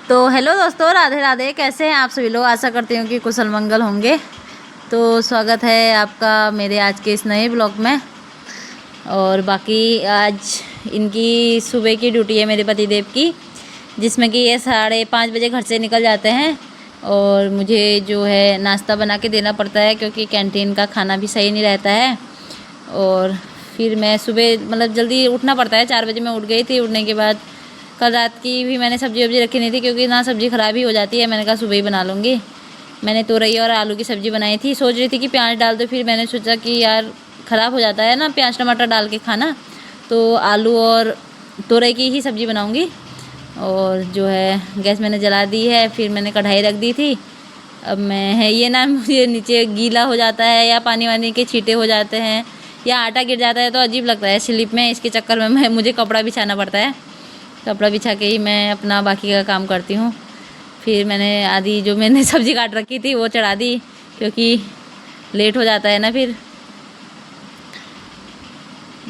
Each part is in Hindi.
तो हेलो दोस्तों, राधे राधे। कैसे हैं आप सभी लोग? आशा करती हूँ कि कुशल मंगल होंगे। तो स्वागत है आपका मेरे आज के इस नए ब्लॉग में। और बाकी आज इनकी सुबह की ड्यूटी है मेरे पतिदेव की, जिसमें कि ये 5:30 बजे घर से निकल जाते हैं और मुझे जो है नाश्ता बना के देना पड़ता है, क्योंकि कैंटीन का खाना भी सही नहीं रहता है। और फिर मैं सुबह मतलब जल्दी उठना पड़ता है। 4 बजे मैं उठ गई थी। उठने के बाद कल रात की भी मैंने सब्जी वब्जी रखी नहीं थी, क्योंकि ना सब्ज़ी ख़राब ही हो जाती है। मैंने कहा सुबह ही बना लूँगी। मैंने तोरई और आलू की सब्ज़ी बनाई थी। सोच रही थी कि प्याज डाल दो, फिर मैंने सोचा कि यार ख़राब हो जाता है ना प्याज टमाटर डाल के खाना, तो आलू और तोरई की ही सब्ज़ी बनाऊँगी। और जो है गैस मैंने जला दी है, फिर मैंने कढ़ाई रख दी थी। अब मैं है ये ना मुझे नीचे गीला हो जाता है या पानी वानी के छींटे हो जाते हैं या आटा गिर जाता है तो अजीब लगता है स्लिप में। इसके चक्कर में मुझे कपड़ा बिछाना पड़ता है। कपड़ा बिछा के ही मैं अपना बाकी का काम करती हूँ। फिर मैंने आधी जो मैंने सब्ज़ी काट रखी थी वो चढ़ा दी, क्योंकि लेट हो जाता है ना। फिर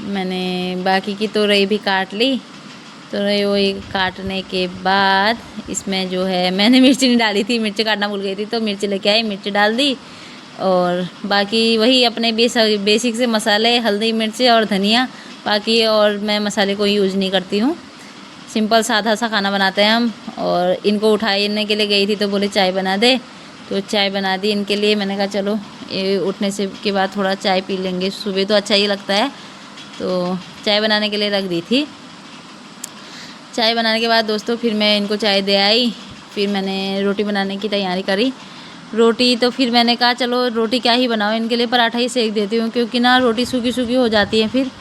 मैंने बाकी की तोरई भी काट ली। तोरई वही काटने के बाद इसमें जो है मैंने मिर्ची नहीं डाली थी, मिर्ची काटना भूल गई थी, तो मिर्ची लेके आई, मिर्ची डाल दी। और बाकी वही अपने बेसिक से मसाले, हल्दी मिर्ची और धनिया, बाकी और मैं मसाले को यूज़ नहीं करती हूँ। सिंपल सादा सा खाना बनाते हैं हम। और इनको उठाने के लिए गई थी तो बोले चाय बना दे, तो चाय बना दी इनके लिए। मैंने कहा चलो ये उठने से के बाद थोड़ा चाय पी लेंगे, सुबह तो अच्छा ही लगता है। तो चाय बनाने के लिए रख दी थी। चाय बनाने के बाद दोस्तों फिर मैं इनको चाय दे आई। फिर मैंने रोटी बनाने की तैयारी करी। रोटी तो फिर मैंने कहा चलो रोटी क्या ही बनाओ, इनके लिए पराठा ही सेक देती हूँ, क्योंकि ना रोटी सूखी सूखी हो जाती है। फिर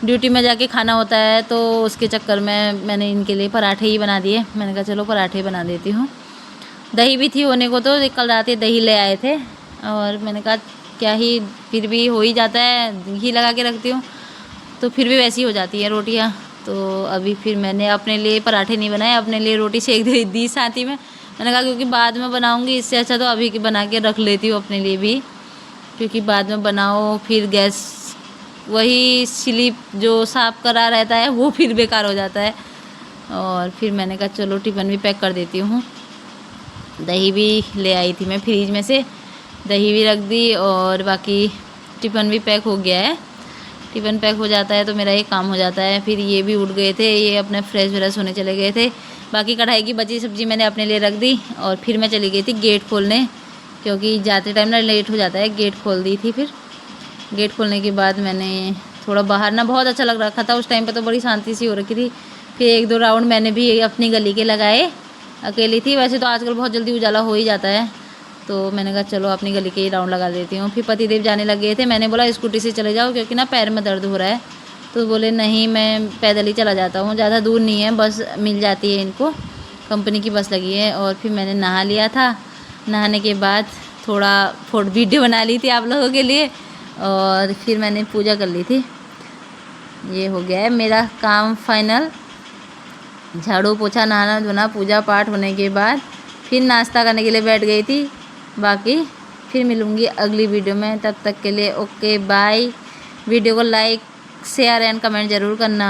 ड्यूटी में जाके खाना होता है, तो उसके चक्कर में मैंने इनके लिए पराठे ही बना दिए। मैंने कहा चलो पराठे बना देती हूँ। दही भी थी होने को, तो कल रात ही दही ले आए थे और मैंने कहा क्या ही, फिर भी हो ही जाता है, घी लगा के रखती हूँ तो फिर भी वैसी हो जाती है रोटियाँ। तो अभी फिर मैंने अपने लिए पराठे नहीं बनाए, अपने लिए रोटी सेक दी साथ ही में। मैंने कहा क्योंकि बाद में बनाऊँगी, इससे अच्छा तो अभी बना के रख लेती हूँ अपने लिए भी, क्योंकि बाद में बनाओ फिर गैस वही स्लिप जो साफ करा रहता है वो फिर बेकार हो जाता है। और फिर मैंने कहा चलो टिफ़िन भी पैक कर देती हूँ। दही भी ले आई थी मैं फ्रिज में से, दही भी रख दी और बाकी टिफ़िन भी पैक हो गया है। टिफ़िन पैक हो जाता है तो मेरा ये काम हो जाता है। फिर ये भी उठ गए थे, ये अपने फ्रेश व्रेश होने चले गए थे। बाकी कढ़ाई की बची सब्ज़ी मैंने अपने लिए रख दी और फिर मैं चली गई थी गेट खोलने, क्योंकि जाते टाइम ना लेट हो जाता है। गेट खोल दी थी। फिर गेट खोलने के बाद मैंने थोड़ा बाहर ना बहुत अच्छा लग रखा था उस टाइम पर, तो बड़ी शांति सी हो रखी थी। फिर 1-2 राउंड मैंने भी अपनी गली के लगाए। अकेली थी, वैसे तो आजकल बहुत जल्दी उजाला हो ही जाता है, तो मैंने कहा चलो अपनी गली के ही राउंड लगा देती हूँ। फिर पतिदेव जाने लग गए थे। मैंने बोला स्कूटी से चले जाओ, क्योंकि ना पैर में दर्द हो रहा है। तो बोले नहीं मैं पैदल ही चला जाता हूँ, ज़्यादा दूर नहीं है, बस मिल जाती है इनको, कंपनी की बस लगी है। और फिर मैंने नहा लिया था। नहाने के बाद थोड़ा वीडियो बना ली थी आप लोगों के लिए, और फिर मैंने पूजा कर ली थी। ये हो गया है मेरा काम फाइनल। झाड़ू पोछा नहाना धोना पूजा पाठ होने के बाद फिर नाश्ता करने के लिए बैठ गई थी। बाकी फिर मिलूँगी अगली वीडियो में, तब तक के लिए ओके बाय। वीडियो को लाइक शेयर एंड कमेंट ज़रूर करना।